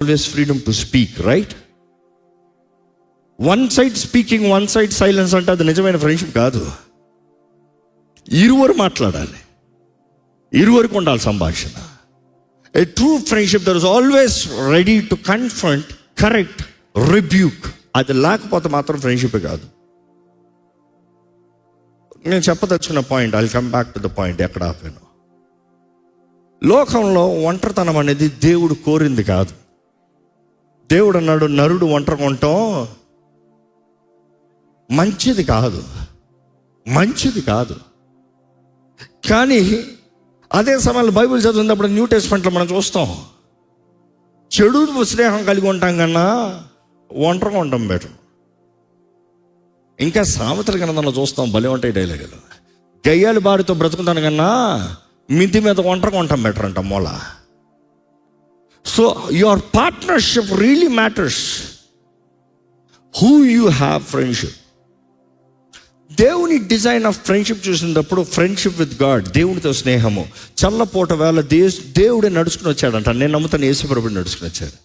always freedom to speak, right? One side speaking, one side silence అంటే అది నిజమైన friendship కాదు. ఇరువురు మాట్లాడాలి, ఇరువురికి ఉండాలి సంభాషణ. A true friendship there is always ready to confront, correct, rebuke. అది లేకపోతే మాత్రం ఫ్రెండ్షిప్ కాదు. నేను చెప్పదచ్చున్న point, I will come back to the point ఎక్కడ ఆపాను. లోకంలో ఒంటరితనం అనేది దేవుడు కోరింది కాదు. దేవుడు అన్నాడు, నరుడు ఒంటరిగా ఉండటం మంచిది కాదు, మంచిది కాదు. కానీ అదే సమయంలో బైబిల్ చదివినప్పుడు న్యూ టెస్ట్మెంట్లో మనం చూస్తాం, చెడు స్నేహం కలిగి ఉంటాం కన్నా ఒంటరిగా ఉండటం బెటర్. ఇంకా సామెతల గ్రంథంలో చూస్తాం, భలే ఉంటాయి డైలాగులు. గయ్యాలి బారితో బ్రతుకుతాను కన్నా మిద్ది మీద ఒంటరిగా ఉంటాం బెటర్ అంట మూల. So your partnership really matters. Who you have friendship. దేవుని డిజైన్ ఆఫ్ ఫ్రెండ్షిప్ చూసినప్పుడు ఫ్రెండ్షిప్ విత్ గాడ్, దేవుడితో స్నేహము. చల్లపోట వేళ దేవుడే నడుచుకుని వచ్చాడంట. నేను నమ్ముతాను యేసు ప్రభువు నడుచుకుని వచ్చాడు.